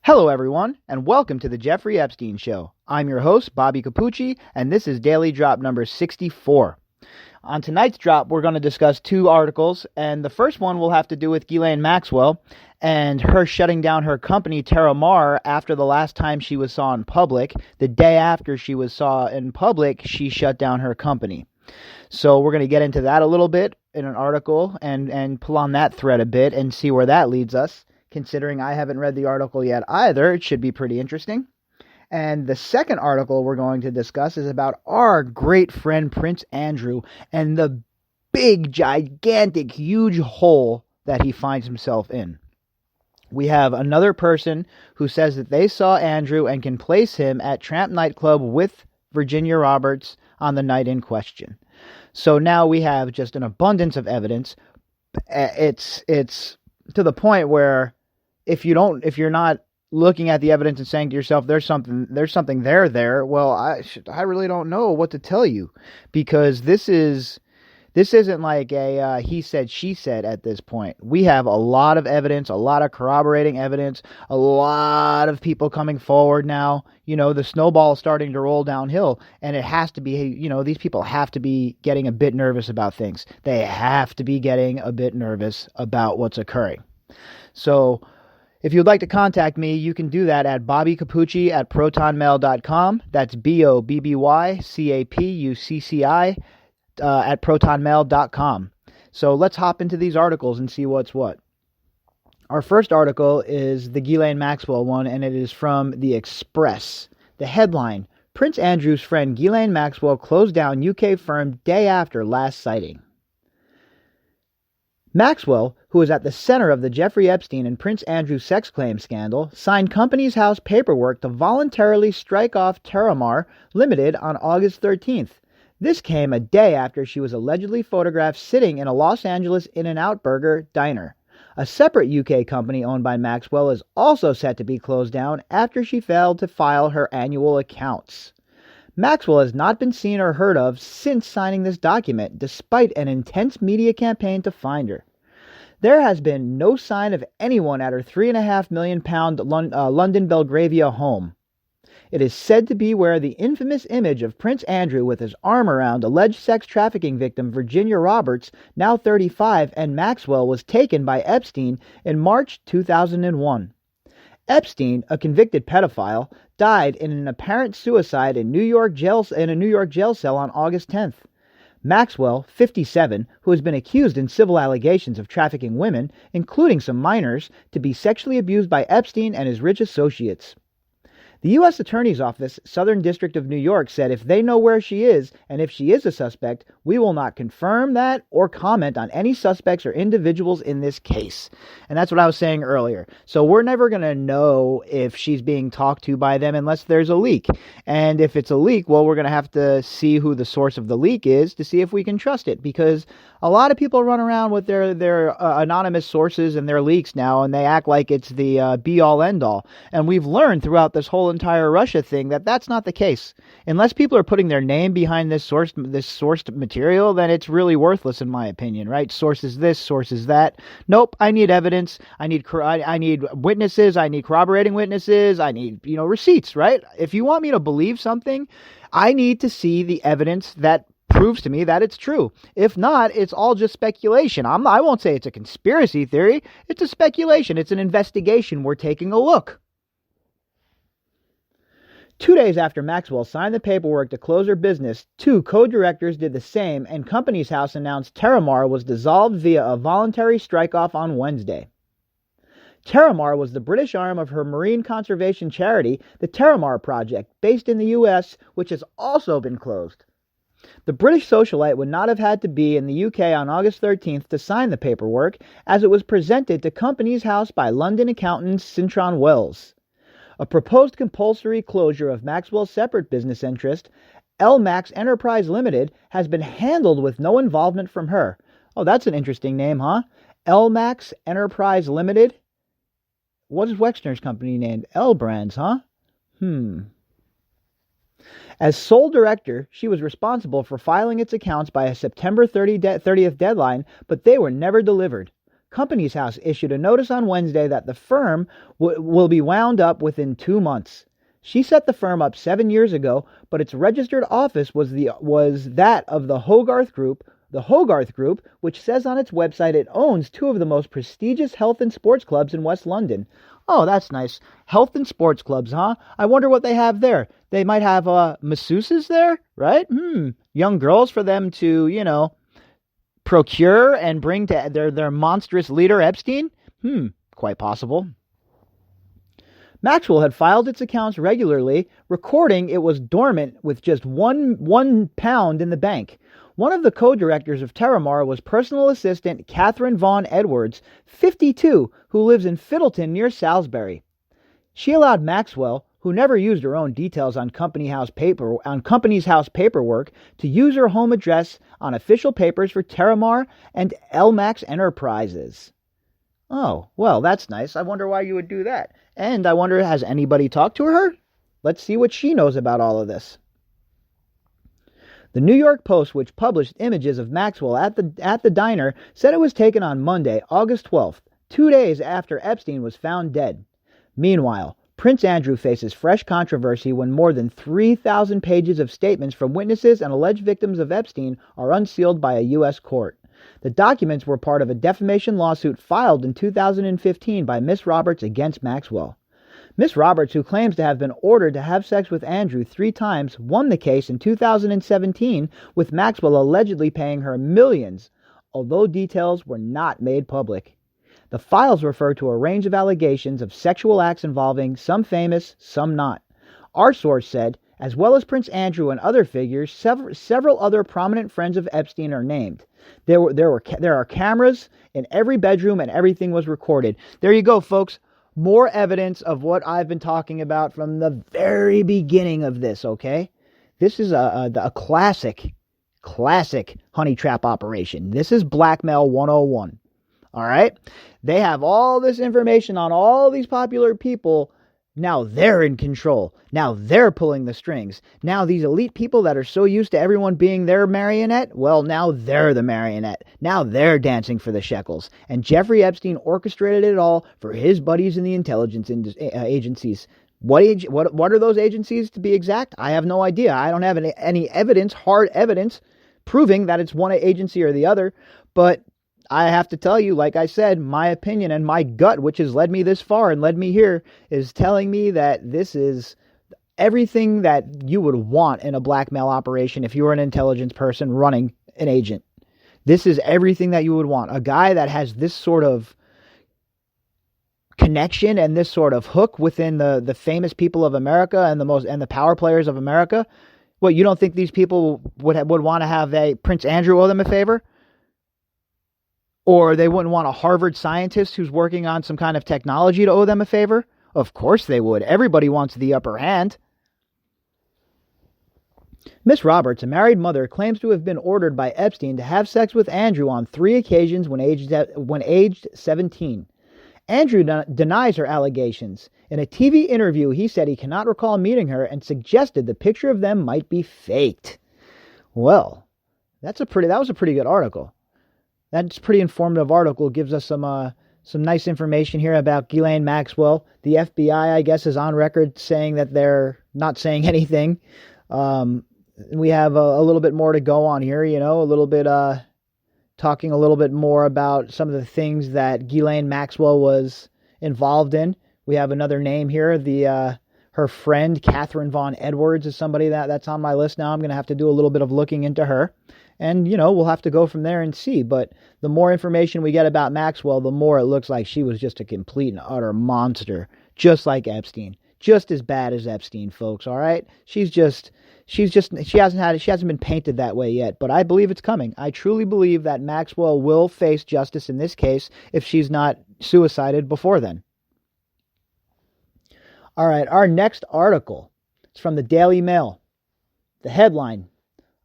Hello, everyone, and welcome to the Jeffrey Epstein Show. I'm your host, Bobbycapucci, and this is Daily Drop number 64. On tonight's drop, we're going to discuss two articles, and the first one will have to do with Ghislaine Maxwell and her shutting down her company, Terramar, after the last time she was saw in public. The day after she was saw in public, she shut down her company. So we're going to get into that a little bit in an article and pull on that thread a bit and see where that leads us. Considering I haven't read the article yet either, it should be pretty interesting. And the second article we're going to discuss is about our great friend Prince Andrew and the big, gigantic, huge hole that he finds himself in. We have another person who says that they saw Andrew and can place him at Tramp nightclub with Virginia Roberts on the night in question. So now we have just an abundance of evidence. It's to the point where if you're not looking at the evidence and saying to yourself, there's something there. Well, I really don't know what to tell you, because this isn't like a he said, she said at this point. We have a lot of evidence, a lot of corroborating evidence, a lot of people coming forward now. You know, the snowball is starting to roll downhill, and it has to be, these people have to be getting a bit nervous about things. They have to be getting a bit nervous about what's occurring. So if you'd like to contact me, you can do that at bobbycapucci@protonmail.com. That's BOBBYCAPUCCI at protonmail.com. So let's hop into these articles and see what's what. Our first article is the Ghislaine Maxwell one, and it is from The Express. The headline, Prince Andrew's friend Ghislaine Maxwell closed down UK firm day after last sighting. Maxwell, who is at the center of the Jeffrey Epstein and Prince Andrew sex claim scandal, signed Companies House paperwork to voluntarily strike off Terramar Limited on August 13th. This came a day after she was allegedly photographed sitting in a Los Angeles In-N-Out Burger diner. A separate UK company owned by Maxwell is also set to be closed down after she failed to file her annual accounts. Maxwell has not been seen or heard of since signing this document, despite an intense media campaign to find her. There has been no sign of anyone at her £3.5 million London Belgravia home. It is said to be where the infamous image of Prince Andrew with his arm around alleged sex trafficking victim Virginia Roberts, now 35, and Maxwell was taken by Epstein in March 2001. Epstein, a convicted pedophile, died in an apparent suicide in a New York jail cell on August 10th. Maxwell, 57, who has been accused in civil allegations of trafficking women, including some minors, to be sexually abused by Epstein and his rich associates. The U.S. Attorney's Office, Southern District of New York, said if they know where she is, and if she is a suspect, we will not confirm that or comment on any suspects or individuals in this case. And that's what I was saying earlier. So we're never going to know if she's being talked to by them unless there's a leak. And if it's a leak, well, we're going to have to see who the source of the leak is to see if we can trust it, because a lot of people run around with their anonymous sources and their leaks now, and they act like it's the be-all, end-all. And we've learned throughout this whole entire Russia thing that that's not the case. Unless people are putting their name behind this sourced material, then it's really worthless in my opinion, right? Source is this, source is that. Nope, I need evidence. I need witnesses. I need corroborating witnesses. I need, receipts, right? If you want me to believe something, I need to see the evidence that proves to me that it's true. If not, it's all just speculation. I won't say it's a conspiracy theory. It's a speculation. It's an investigation. We're taking a look. 2 days after Maxwell signed the paperwork to close her business, two co-directors did the same, and Companies House announced Terramar was dissolved via a voluntary strike-off on Wednesday. Terramar was the British arm of her marine conservation charity, the Terramar Project, based in the U.S., which has also been closed. The British socialite would not have had to be in the UK on August 13th to sign the paperwork, as it was presented to Companies House by London accountant Cintron Wells. A proposed compulsory closure of Maxwell's separate business interest, LMAX Enterprise Limited, has been handled with no involvement from her. Oh, that's an interesting name, huh? LMAX Enterprise Limited? What is Wexner's company named? L Brands, huh? As sole director, she was responsible for filing its accounts by a September 30th deadline, but they were never delivered. Companies House issued a notice on Wednesday that the firm will be wound up within 2 months. She set the firm up 7 years ago, but its registered office was that of the Hogarth Group. The Hogarth Group, which says on its website it owns 2 of the most prestigious health and sports clubs in West London. Oh, that's nice. Health and sports clubs, huh? I wonder what they have there. They might have masseuses there, right? Young girls for them to, procure and bring to their monstrous leader, Epstein? Quite possible. Maxwell had filed its accounts regularly, recording it was dormant with just one pound in the bank. One of the co-directors of Terramar was personal assistant Catherine Vaughn Edwards, 52, who lives in Fiddleton near Salisbury. She allowed Maxwell, who never used her own details on Company's House paperwork, to use her home address on official papers for Terramar and Elmax Enterprises. Oh, well, that's nice. I wonder why you would do that. And I wonder, has anybody talked to her? Let's see what she knows about all of this. The New York Post, which published images of Maxwell at the diner, said it was taken on Monday, August 12th, 2 days after Epstein was found dead. Meanwhile, Prince Andrew faces fresh controversy when more than 3,000 pages of statements from witnesses and alleged victims of Epstein are unsealed by a U.S. court. The documents were part of a defamation lawsuit filed in 2015 by Miss Roberts against Maxwell. Miss Roberts, who claims to have been ordered to have sex with Andrew 3 times, won the case in 2017, with Maxwell allegedly paying her millions, although details were not made public. The files refer to a range of allegations of sexual acts involving some famous, some not. Our source said, as well as Prince Andrew and other figures, several other prominent friends of Epstein are named. There are cameras in every bedroom and everything was recorded. There you go, folks. More evidence of what I've been talking about from the very beginning of this, okay? This is a classic honey trap operation. This is blackmail 101. All right? They have all this information on all these popular people. Now they're in control. Now they're pulling the strings. Now these elite people that are so used to everyone being their marionette, well, now they're the marionette. Now they're dancing for the shekels. And Jeffrey Epstein orchestrated it all for his buddies in the intelligence agencies. What are those agencies, to be exact? I have no idea. I don't have any evidence, hard evidence, proving that it's one agency or the other. But I have to tell you, like I said, my opinion and my gut, which has led me this far and led me here, is telling me that this is everything that you would want in a blackmail operation if you were an intelligence person running an agent. This is everything that you would want. A guy that has this sort of connection and this sort of hook within the famous people of America and the power players of America. What, you don't think these people would want to have Prince Andrew owe them a favor? Or they wouldn't want a Harvard scientist who's working on some kind of technology to owe them a favor? Of course they would. Everybody wants the upper hand. Miss Roberts, a married mother, claims to have been ordered by Epstein to have sex with Andrew on 3 occasions when aged 17. Andrew denies her allegations. In a TV interview, he said he cannot recall meeting her and suggested the picture of them might be faked. Well, that was a pretty good article. That's a pretty informative article. It gives us some nice information here about Ghislaine Maxwell. The FBI, I guess, is on record saying that they're not saying anything. We have a little bit more to go on here, a little bit talking a little bit more about some of the things that Ghislaine Maxwell was involved in. We have another name here. Her friend, Catherine Vaughn Edwards, is somebody that's on my list now. I'm going to have to do a little bit of looking into her. And, we'll have to go from there and see. But the more information we get about Maxwell, the more it looks like she was just a complete and utter monster. Just like Epstein. Just as bad as Epstein, folks, all right? She hasn't been painted that way yet. But I believe it's coming. I truly believe that Maxwell will face justice in this case if she's not suicided before then. All right, our next article is from the Daily Mail. The headline: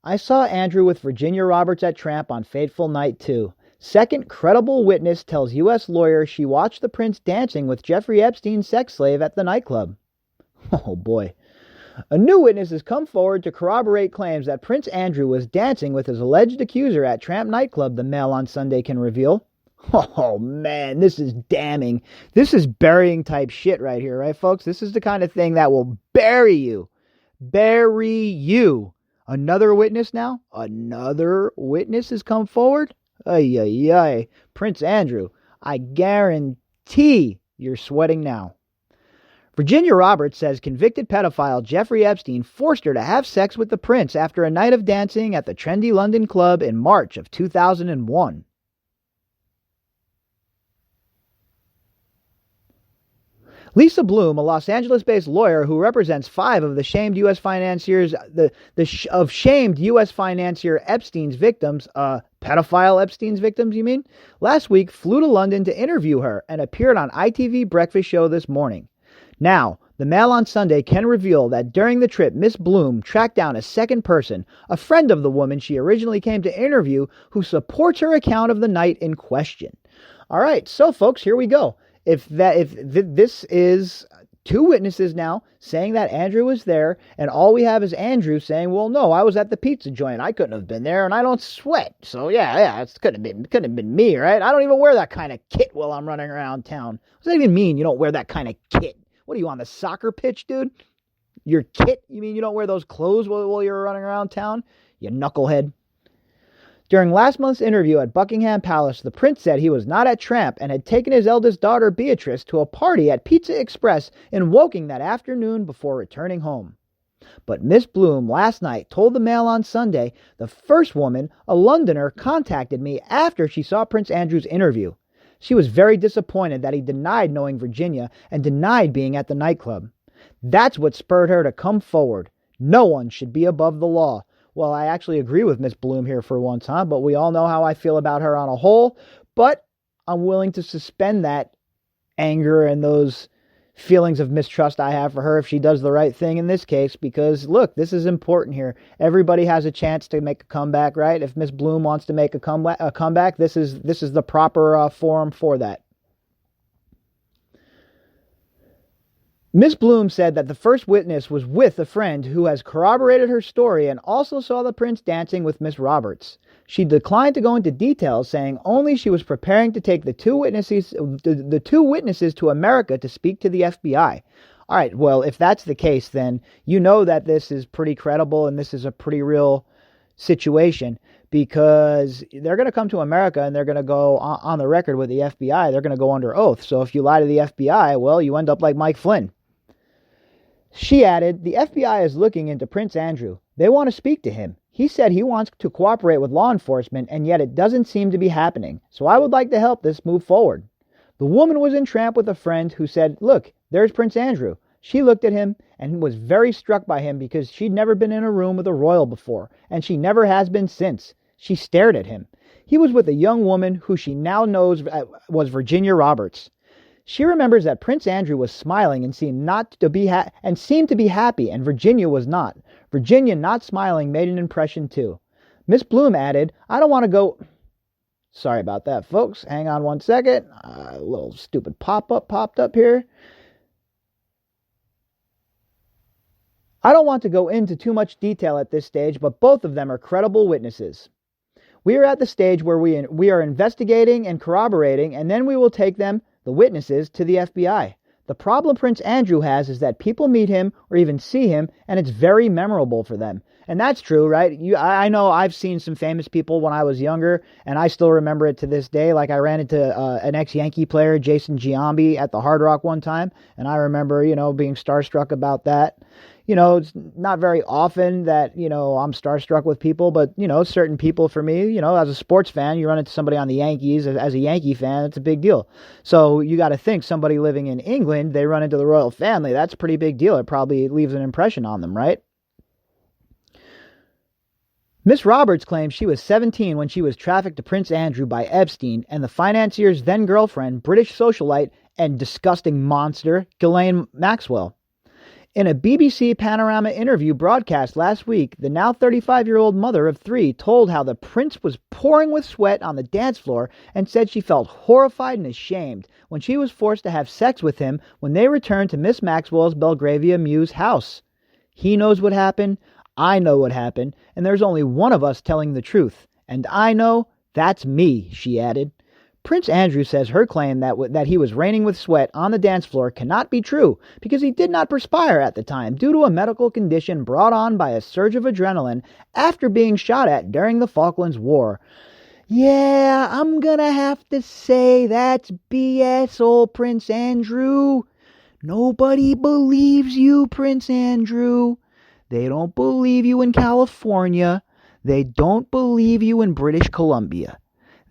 I saw Andrew with Virginia Roberts at Tramp on fateful night 2. Second credible witness tells U.S. lawyer she watched the prince dancing with Jeffrey Epstein's sex slave at the nightclub. Oh boy. A new witness has come forward to corroborate claims that Prince Andrew was dancing with his alleged accuser at Tramp nightclub, the Mail on Sunday can reveal. Oh man, this is damning. This is burying type shit right here, right, folks? This is the kind of thing that will bury you. Bury you. Another witness now? Another witness has come forward? Ay, ay, ay. Prince Andrew, I guarantee you're sweating now. Virginia Roberts says convicted pedophile Jeffrey Epstein forced her to have sex with the prince after a night of dancing at the trendy London club in March of 2001. Lisa Bloom, a Los Angeles-based lawyer who represents 5 of the shamed U.S. financiers, shamed U.S. financier Epstein's victims, pedophile Epstein's victims, you mean? Last week flew to London to interview her and appeared on ITV Breakfast Show this morning. Now, the Mail on Sunday can reveal that during the trip, Miss Bloom tracked down a second person, a friend of the woman she originally came to interview, who supports her account of the night in question. All right, so folks, here we go. If this is 2 witnesses now saying that Andrew was there, and all we have is Andrew saying, well, no, I was at the pizza joint. I couldn't have been there, and I don't sweat. So, yeah, it couldn't have been me, right? I don't even wear that kind of kit while I'm running around town. What does that even mean, you don't wear that kind of kit? What are you, on the soccer pitch, dude? Your kit? You mean you don't wear those clothes while you're running around town? You knucklehead. During last month's interview at Buckingham Palace, the prince said he was not at Tramp and had taken his eldest daughter, Beatrice, to a party at Pizza Express in Woking that afternoon before returning home. But Miss Bloom last night told the Mail on Sunday the first woman, a Londoner, contacted me after she saw Prince Andrew's interview. She was very disappointed that he denied knowing Virginia and denied being at the nightclub. That's what spurred her to come forward. No one should be above the law. Well, I actually agree with Miss Bloom here for one time, but we all know how I feel about her on a whole. But I'm willing to suspend that anger and those feelings of mistrust I have for her if she does the right thing in this case, because look, this is important here. Everybody has a chance to make a comeback, right? If Miss Bloom wants to make a comeback, this is the proper forum for that. Miss Bloom said that the first witness was with a friend who has corroborated her story and also saw the prince dancing with Miss Roberts. She declined to go into details, saying only she was preparing to take the two witnesses to America to speak to the FBI. All right, well, if that's the case, then you know that this is pretty credible and this is a pretty real situation, because they're going to come to America and they're going to go on the record with the FBI. They're going to go under oath. So if you lie to the FBI, well, you end up like Mike Flynn. She added, the FBI is looking into Prince Andrew. They want to speak to him. He said he wants to cooperate with law enforcement, and yet it doesn't seem to be happening. So I would like to help this move forward. The woman was in Tramp with a friend who said, look, there's Prince Andrew. She looked at him and was very struck by him because she'd never been in a room with a royal before, and she never has been since. She stared at him. He was with a young woman who she now knows was Virginia Roberts. She remembers that Prince Andrew was smiling and seemed to be happy, and Virginia was not. Virginia not smiling made an impression too. Miss Bloom added, I don't want to go... Sorry about that, folks. Hang on one second. A little stupid pop-up popped up here. I don't want to go into too much detail at this stage, but both of them are credible witnesses. We are at the stage where we are investigating and corroborating, and then we will take them, the witnesses, to the FBI. The problem Prince Andrew has is that people meet him or even see him, and it's very memorable for them. And that's true, right? I know I've seen some famous people when I was younger, and I still remember it to this day. Like I ran into an ex-Yankee player, Jason Giambi, at the Hard Rock one time, and I remember, being starstruck about that. It's not very often that, I'm starstruck with people, but, certain people for me, as a sports fan, you run into somebody on the Yankees, as a Yankee fan, it's a big deal. So you got to think somebody living in England, they run into the royal family. That's a pretty big deal. It probably leaves an impression on them, right? Miss Roberts claims she was 17 when she was trafficked to Prince Andrew by Epstein and the financier's then-girlfriend, British socialite and disgusting monster, Ghislaine Maxwell. In a BBC Panorama interview broadcast last week, the now 35-year-old mother of 3 told how the prince was pouring with sweat on the dance floor and said she felt horrified and ashamed when she was forced to have sex with him when they returned to Miss Maxwell's Belgravia Mews house. He knows what happened, I know what happened, and there's only one of us telling the truth. And I know that's me, she added. Prince Andrew says her claim that he was raining with sweat on the dance floor cannot be true because he did not perspire at the time due to a medical condition brought on by a surge of adrenaline after being shot at during the Falklands War. Yeah, I'm gonna have to say that's BS, old Prince Andrew. Nobody believes you, Prince Andrew. They don't believe you in California. They don't believe you in British Columbia.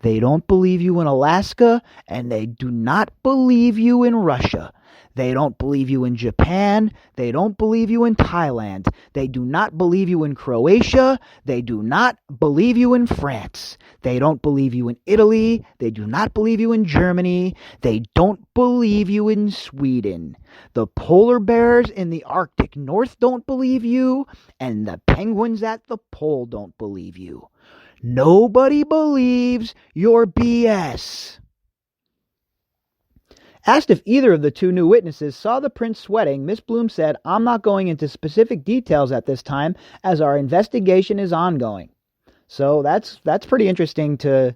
They don't believe you in Alaska, and they do not believe you in Russia. They don't believe you in Japan. They don't believe you in Thailand. They do not believe you in Croatia. They do not believe you in France. They don't believe you in Italy. They do not believe you in Germany. They don't believe you in Sweden. The polar bears in the Arctic North don't believe you, and the penguins at the pole don't believe you. Nobody believes your BS. Asked if either of the two new witnesses saw the prince sweating, Miss Bloom said, "I'm not going into specific details at this time as our investigation is ongoing." So that's pretty interesting to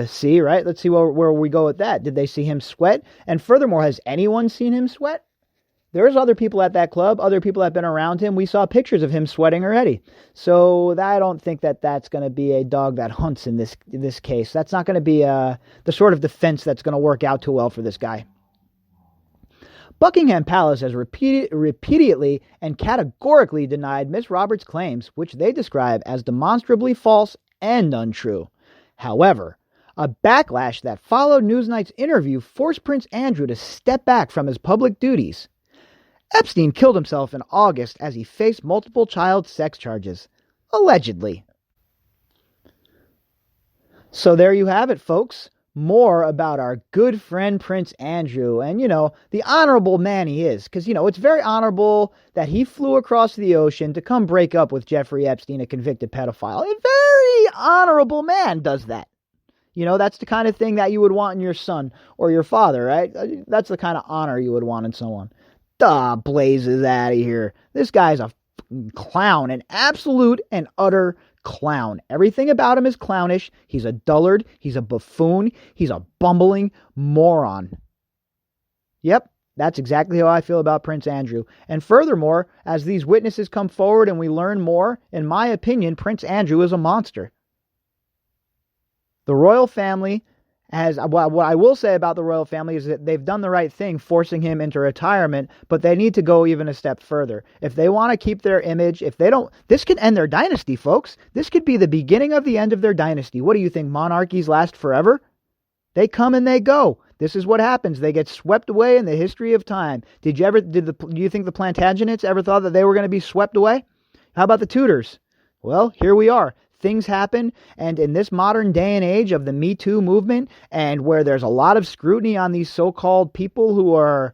see, right? Let's see where we go with that. Did they see him sweat? And furthermore, has anyone seen him sweat? There's other people at that club. Other people have been around him. We saw pictures of him sweating already. So I don't think that's going to be a dog that hunts in this case. That's not going to be the sort of defense that's going to work out too well for this guy. Buckingham Palace has repeatedly and categorically denied Miss Roberts' claims, which they describe as demonstrably false and untrue. However, a backlash that followed Newsnight's interview forced Prince Andrew to step back from his public duties. Epstein killed himself in August as he faced multiple child sex charges, allegedly. So there you have it, folks. More about our good friend Prince Andrew and, the honorable man he is. Because, it's very honorable that he flew across the ocean to come break up with Jeffrey Epstein, a convicted pedophile. A very honorable man does that. That's the kind of thing that you would want in your son or your father, right? That's the kind of honor you would want in someone. Blazes out of here. This guy's a clown, an absolute and utter clown. Everything about him is clownish. He's a dullard. He's a buffoon. He's a bumbling moron. Yep, that's exactly how I feel about Prince Andrew. And furthermore, as these witnesses come forward and we learn more, in my opinion, Prince Andrew is a monster. The royal family what I will say about the royal family is that they've done the right thing forcing him into retirement, but they need to go even a step further. If they want to keep their image, this could end their dynasty, folks. This could be the beginning of the end of their dynasty. What do you think? Monarchies last forever? They come and they go. This is what happens. They get swept away in the history of time. Do you think the Plantagenets ever thought that they were going to be swept away? How about the Tudors? Well, here we are. Things happen, and in this modern day and age of the Me Too movement, and where there's a lot of scrutiny on these so-called people who are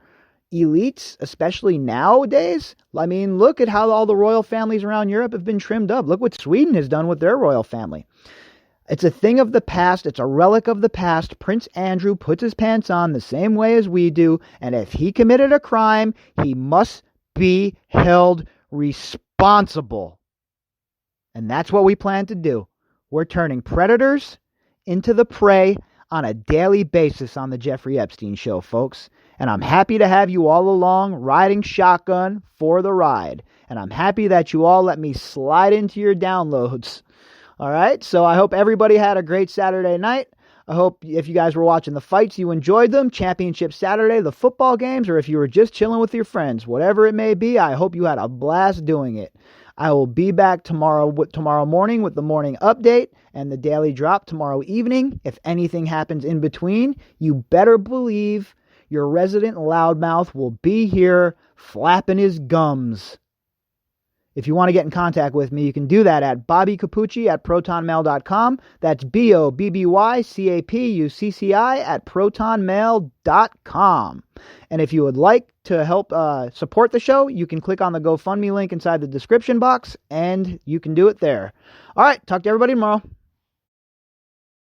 elites, especially nowadays, look at how all the royal families around Europe have been trimmed up. Look what Sweden has done with their royal family. It's a thing of the past. It's a relic of the past. Prince Andrew puts his pants on the same way as we do, and if he committed a crime, he must be held responsible. And that's what we plan to do. We're turning predators into the prey on a daily basis on the Jeffrey Epstein Show, folks. And I'm happy to have you all along riding shotgun for the ride. And I'm happy that you all let me slide into your downloads. All right, so I hope everybody had a great Saturday night. I hope if you guys were watching the fights, you enjoyed them. Championship Saturday, the football games, or if you were just chilling with your friends, whatever it may be, I hope you had a blast doing it. I will be back tomorrow morning with the morning update and the daily drop tomorrow evening. If anything happens in between, you better believe your resident loudmouth will be here flapping his gums. If you want to get in contact with me, you can do that at bobbycapucci@protonmail.com. That's BOBBYCAPUCCI@protonmail.com. And if you would like to help support the show, you can click on the GoFundMe link inside the description box, and you can do it there. All right, talk to everybody tomorrow.